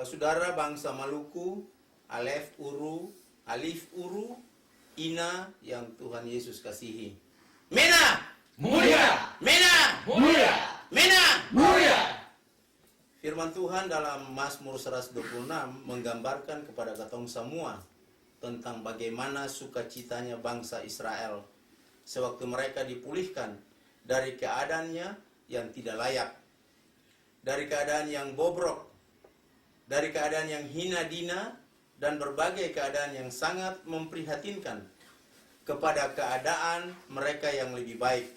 Saudara bangsa Maluku, Alef Uru, Alif Uru, Ina yang Tuhan Yesus kasihi. Mena! Mulia! Mena! Mulia! Mena! Mulia! Firman Tuhan dalam Mazmur 126 menggambarkan kepada katong semua tentang bagaimana sukacitanya bangsa Israel sewaktu mereka dipulihkan dari keadaannya yang tidak layak, dari keadaan yang bobrok, dari keadaan yang hina dina, dan berbagai keadaan yang sangat memprihatinkan, kepada keadaan mereka yang lebih baik,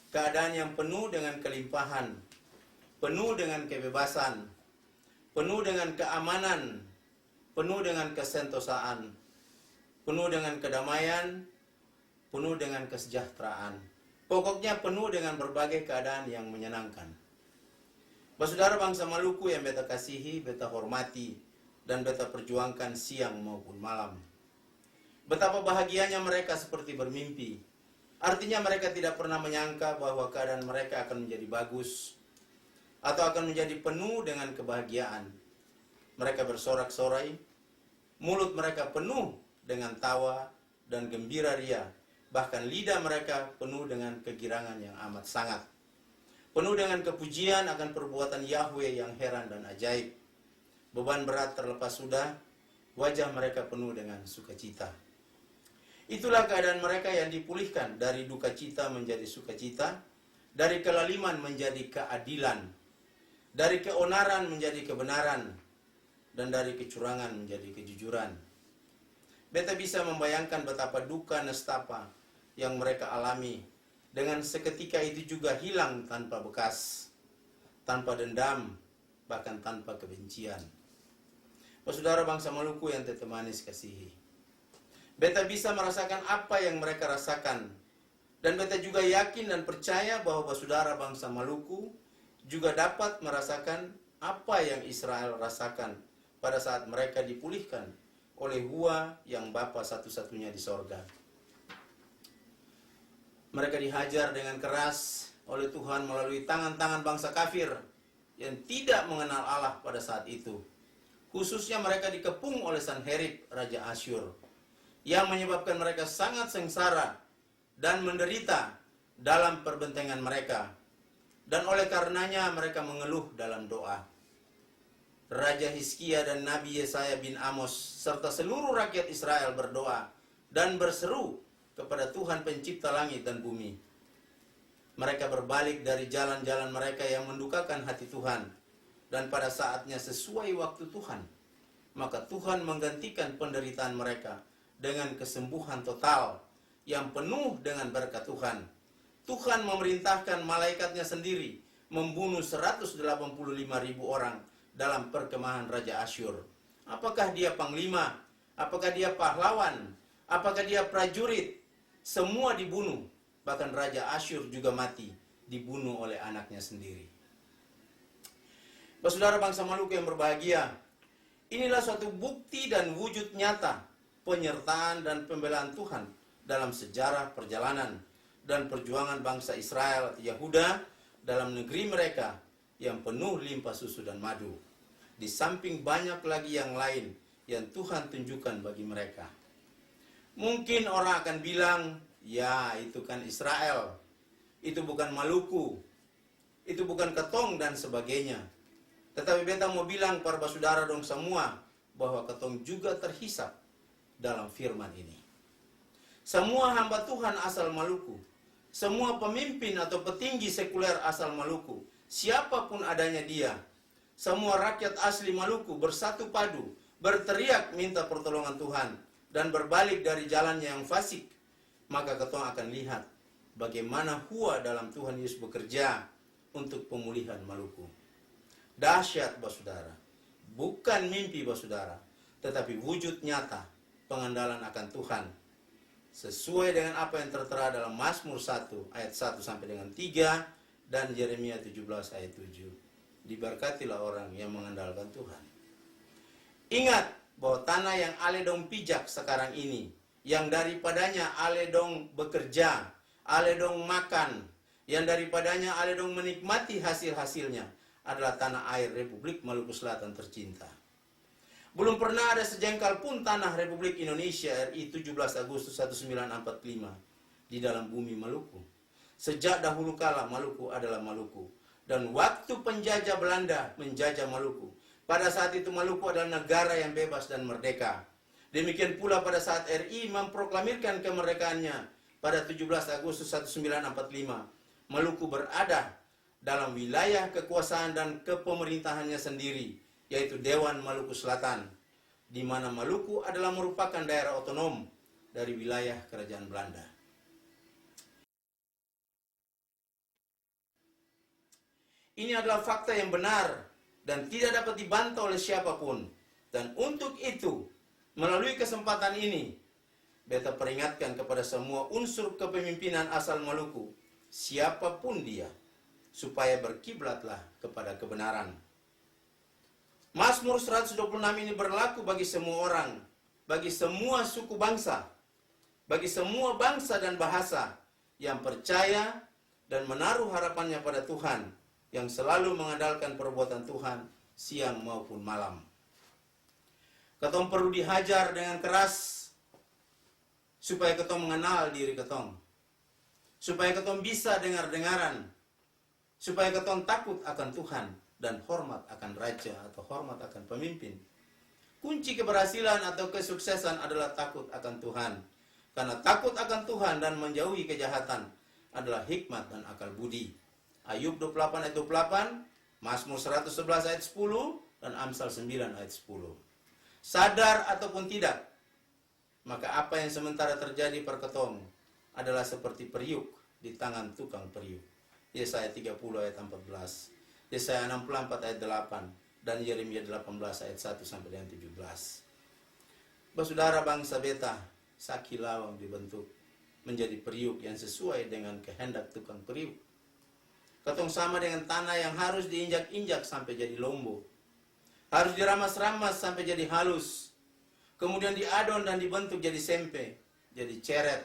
keadaan yang penuh dengan kelimpahan, penuh dengan kebebasan, penuh dengan keamanan, penuh dengan kesentosaan, penuh dengan kedamaian, penuh dengan kesejahteraan. Pokoknya penuh dengan berbagai keadaan yang menyenangkan. Saudara bangsa Maluku yang beta kasihi, beta hormati, dan beta perjuangkan siang maupun malam. Betapa bahagianya mereka seperti bermimpi. Artinya mereka tidak pernah menyangka bahwa keadaan mereka akan menjadi bagus atau akan menjadi penuh dengan kebahagiaan. Mereka bersorak-sorai, mulut mereka penuh dengan tawa dan gembira ria. Bahkan lidah mereka penuh dengan kegirangan yang amat sangat. Penuh dengan kepujian akan perbuatan Yahweh yang heran dan ajaib. Beban berat terlepas sudah, wajah mereka penuh dengan sukacita. Itulah keadaan mereka yang dipulihkan dari duka cita menjadi sukacita, dari kelaliman menjadi keadilan, dari keonaran menjadi kebenaran, dan dari kecurangan menjadi kejujuran. Beta bisa membayangkan betapa duka nestapa yang mereka alami. Dengan seketika itu juga hilang tanpa bekas, tanpa dendam, bahkan tanpa kebencian. Saudara bangsa Maluku yang tete manis kasihi, beta bisa merasakan apa yang mereka rasakan. Dan beta juga yakin dan percaya bahwa saudara bangsa Maluku juga dapat merasakan apa yang Israel rasakan pada saat mereka dipulihkan oleh Hua yang Bapa satu-satunya di sorga. Mereka dihajar dengan keras oleh Tuhan melalui tangan-tangan bangsa kafir yang tidak mengenal Allah pada saat itu. Khususnya mereka dikepung oleh Sanherib, Raja Asyur, yang menyebabkan mereka sangat sengsara dan menderita dalam perbentengan mereka. Dan oleh karenanya mereka mengeluh dalam doa. Raja Hizkia dan Nabi Yesaya bin Amos serta seluruh rakyat Israel berdoa dan berseru kepada Tuhan pencipta langit dan bumi. Mereka berbalik dari jalan-jalan mereka yang mendukakan hati Tuhan. Dan pada saatnya sesuai waktu Tuhan, maka Tuhan menggantikan penderitaan mereka dengan kesembuhan total yang penuh dengan berkat Tuhan. Tuhan memerintahkan malaikatnya sendiri membunuh 185.000 orang dalam perkemahan Raja Asyur. Apakah dia panglima? Apakah dia pahlawan? Apakah dia prajurit? Semua dibunuh. Bahkan Raja Asyur juga mati, dibunuh oleh anaknya sendiri. Saudara bangsa Maluku yang berbahagia, inilah suatu bukti dan wujud nyata penyertaan dan pembelaan Tuhan dalam sejarah perjalanan dan perjuangan bangsa Israel atau Yahuda dalam negeri mereka yang penuh limpah susu dan madu. Di samping banyak lagi yang lain yang Tuhan tunjukkan bagi mereka. Mungkin orang akan bilang, ya itu kan Israel, itu bukan Maluku, itu bukan Ketong dan sebagainya. Tetapi beta mau bilang para saudara dong semua, bahwa Ketong juga terhisap dalam firman ini. Semua hamba Tuhan asal Maluku, semua pemimpin atau petinggi sekuler asal Maluku, siapapun adanya dia, semua rakyat asli Maluku bersatu padu, berteriak minta pertolongan Tuhan, dan berbalik dari jalannya yang fasik, maka Ketong akan lihat bagaimana Hua dalam Tuhan Yesus bekerja untuk pemulihan Maluku. Dahsyat saudara, bukan mimpi saudara, tetapi wujud nyata pengandalan akan Tuhan. Sesuai dengan apa yang tertera dalam Mazmur 1 ayat 1 sampai dengan 3 dan Yeremia 17 ayat 7. Diberkatilah orang yang mengandalkan Tuhan. Ingat bahwa tanah yang ale dong pijak sekarang ini, yang daripadanya ale dong bekerja, ale dong makan, yang daripadanya ale dong menikmati hasil-hasilnya, adalah tanah air Republik Maluku Selatan tercinta. Belum pernah ada sejengkal pun tanah Republik Indonesia RI 17 Agustus 1945 di dalam bumi Maluku. Sejak dahulu kala Maluku adalah Maluku. Dan waktu penjajah Belanda menjajah Maluku, pada saat itu Maluku adalah negara yang bebas dan merdeka. Demikian pula pada saat RI memproklamirkan kemerdekaannya pada 17 Agustus 1945, Maluku berada dalam wilayah kekuasaan dan kepemerintahannya sendiri, yaitu Dewan Maluku Selatan, di mana Maluku adalah merupakan daerah otonom dari wilayah kerajaan Belanda. Ini adalah fakta yang benar dan tidak dapat dibantah oleh siapapun. Dan untuk itu, melalui kesempatan ini, beta peringatkan kepada semua unsur kepemimpinan asal Maluku, siapapun dia, supaya berkiblatlah kepada kebenaran. Mazmur 126 ini berlaku bagi semua orang, bagi semua suku bangsa, bagi semua bangsa dan bahasa yang percaya dan menaruh harapannya pada Tuhan, yang selalu mengandalkan perbuatan Tuhan siang maupun malam. Ketong perlu dihajar dengan keras supaya ketong mengenal diri ketong, supaya ketong bisa dengar-dengaran, supaya ketong takut akan Tuhan dan hormat akan raja atau hormat akan pemimpin. Kunci keberhasilan atau kesuksesan adalah takut akan Tuhan. Karena takut akan Tuhan dan menjauhi kejahatan adalah hikmat dan akal budi. Ayub 28 ayat 28, Mazmur 111 ayat 10, dan Amsal 9 ayat 10. Sadar ataupun tidak, maka apa yang sementara terjadi perketong adalah seperti periuk di tangan tukang periuk. Yesaya 30 ayat 14. Yesaya 64 ayat 8 dan Yeremia 18 ayat 1 sampai dengan 17. Saudara bangsa beta, Saki Lawang dibentuk menjadi periuk yang sesuai dengan kehendak tukang periuk. Ketong sama dengan tanah yang harus diinjak-injak sampai jadi lombo. Harus diramas-ramas sampai jadi halus. Kemudian diadon dan dibentuk jadi sempe, jadi ceret,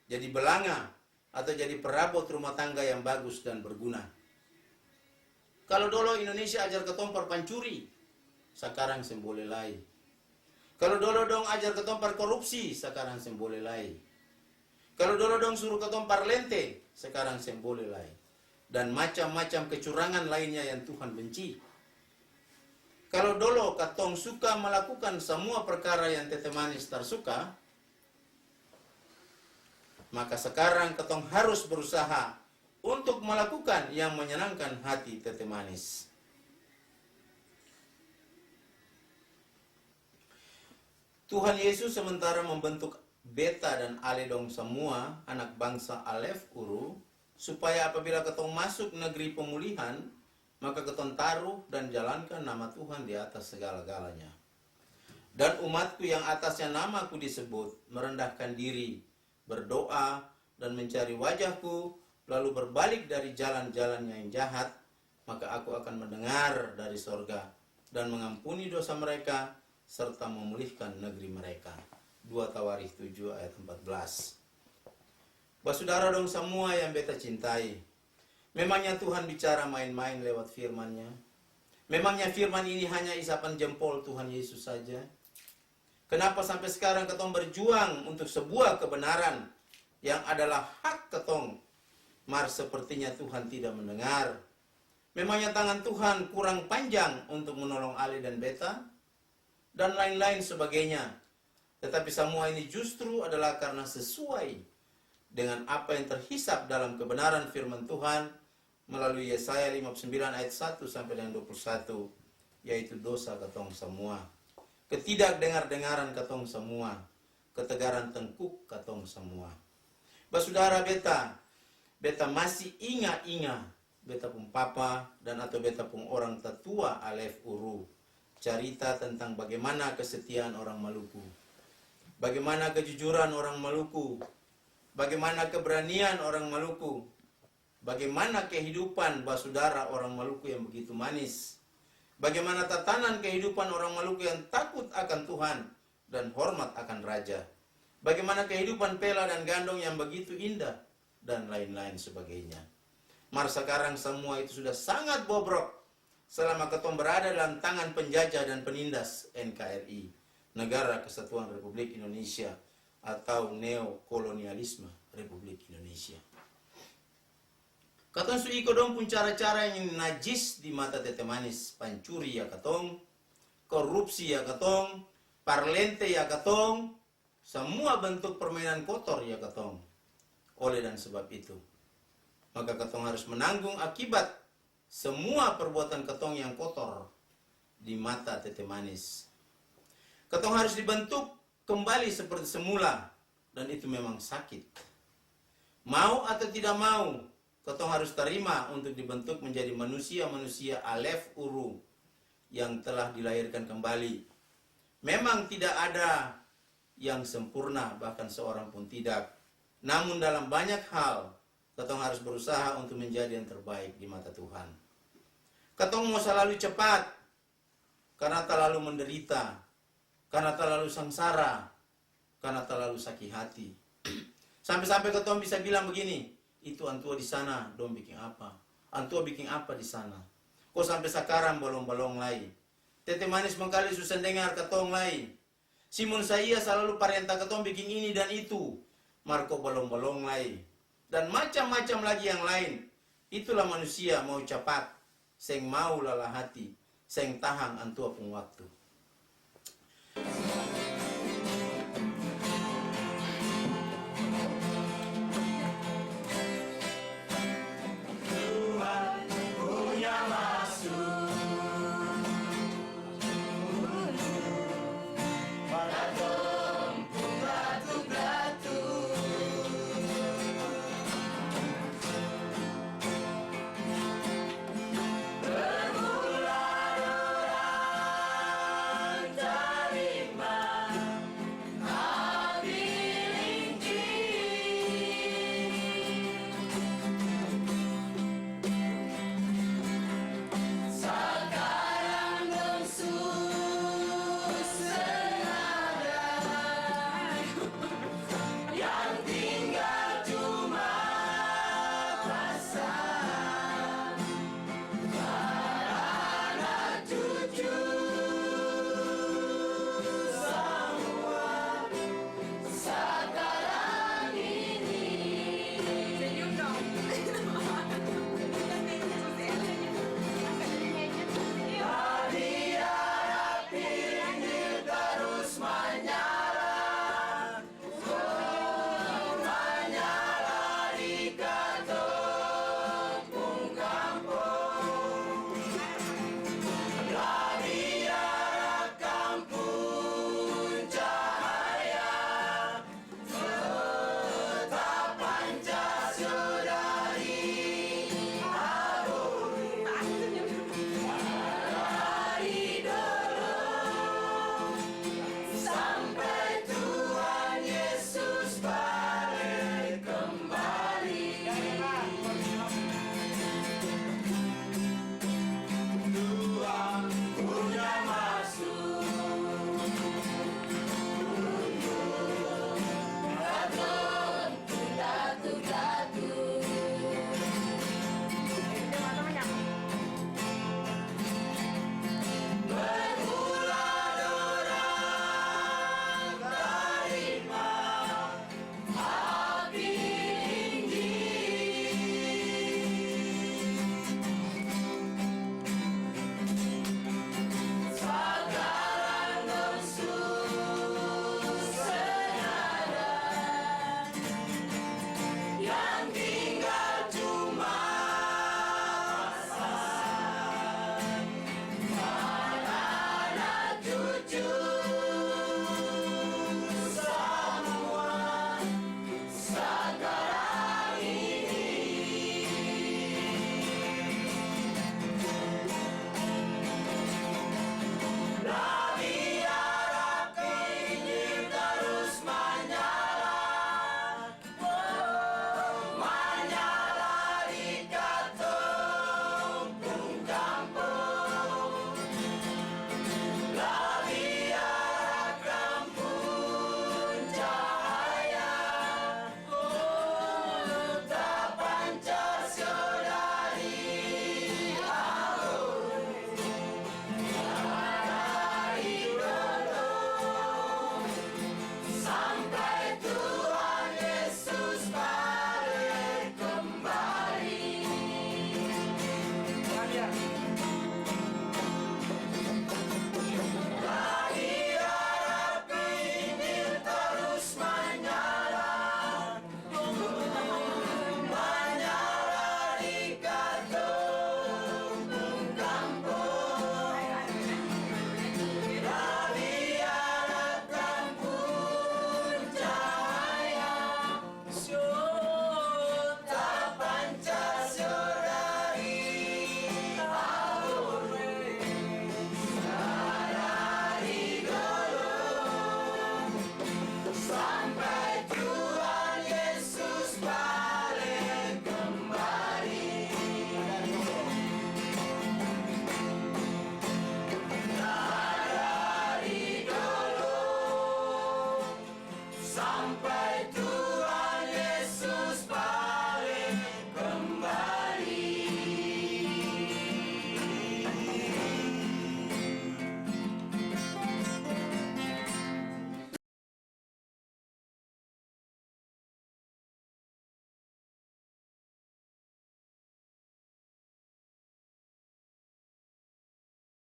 jadi belanga, atau jadi perabot rumah tangga yang bagus dan berguna. Kalau dulu Indonesia ajar ketong perpancuri, sekarang semboleh lai. Kalau dulu dong ajar ketong par korupsi, sekarang semboleh lai. Kalau dulu dong suruh ketong par lente, sekarang semboleh lai. Dan macam-macam kecurangan lainnya yang Tuhan benci. Kalau dulu ketong suka melakukan semua perkara yang tete manis tersuka, maka sekarang ketong harus berusaha untuk melakukan yang menyenangkan hati tete manis. Tuhan Yesus sementara membentuk beta dan ale dong semua anak bangsa Alef Uru, supaya apabila ketong masuk negeri pemulihan, maka ketong taruh dan jalankan nama Tuhan di atas segala-galanya. Dan umatku yang atasnya namaku disebut, merendahkan diri, berdoa, dan mencari wajahku, lalu berbalik dari jalan-jalannya yang jahat, maka aku akan mendengar dari sorga dan mengampuni dosa mereka, serta memulihkan negeri mereka. 2 Tawarikh 7 ayat 14. Saudara dong semua yang beta cintai, memangnya Tuhan bicara main-main lewat firman-Nya? Memangnya firman ini hanya isapan jempol Tuhan Yesus saja? Kenapa sampai sekarang ketong berjuang untuk sebuah kebenaran yang adalah hak ketong, mar sepertinya Tuhan tidak mendengar? Memangnya tangan Tuhan kurang panjang untuk menolong Ale dan beta? Dan lain-lain sebagainya. Tetapi semua ini justru adalah karena sesuai dengan apa yang terhisap dalam kebenaran firman Tuhan melalui Yesaya 59 ayat 1 sampai dengan 21, yaitu dosa ketong semua, ketidakdengar-dengaran ketong semua, ketegaran tengkuk ketong semua. Saudara beta masih ingat beta pun papa dan atau beta pun orang tetua Alef Uru, cerita tentang bagaimana kesetiaan orang Maluku, bagaimana kejujuran orang Maluku, bagaimana keberanian orang Maluku, bagaimana kehidupan saudara orang Maluku yang begitu manis, bagaimana tatanan kehidupan orang Maluku yang takut akan Tuhan dan hormat akan raja, bagaimana kehidupan pela dan gandong yang begitu indah, dan lain-lain sebagainya. Mar sekarang semua itu sudah sangat bobrok selama ketong berada dalam tangan penjajah dan penindas NKRI, Negara Kesatuan Republik Indonesia, atau neokolonialisme Republik Indonesia. Katong su iko dong pun cara-cara yang najis di mata tete manis, pancuri ya katong, korupsi ya katong, parlente ya katong, semua bentuk permainan kotor ya katong. Oleh dan sebab itu, maka katong harus menanggung akibat semua perbuatan ketong yang kotor di mata tete manis. Ketong harus dibentuk kembali seperti semula, dan itu memang sakit. Mau atau tidak mau, ketong harus terima untuk dibentuk menjadi manusia-manusia alef uru yang telah dilahirkan kembali. Memang tidak ada yang sempurna, bahkan seorang pun tidak. Namun dalam banyak hal, ketong harus berusaha untuk menjadi yang terbaik di mata Tuhan. Ketong mau selalu cepat, karena terlalu menderita, karena terlalu sengsara, karena terlalu sakit hati. Sampai-sampai ketong bisa bilang begini, itu antua di sana, dong bikin apa? Antua bikin apa di sana? Kok sampai sekarang bolong-bolong lagi? Tete manis mengkali susah dengar ketong lagi. Simon saya selalu parenta ketong bikin ini dan itu. Marco bolong-bolong lagi. Dan macam-macam lagi yang lain. Itulah manusia mau cepat, seng mau lelah hati, seng tahan antua pun waktu.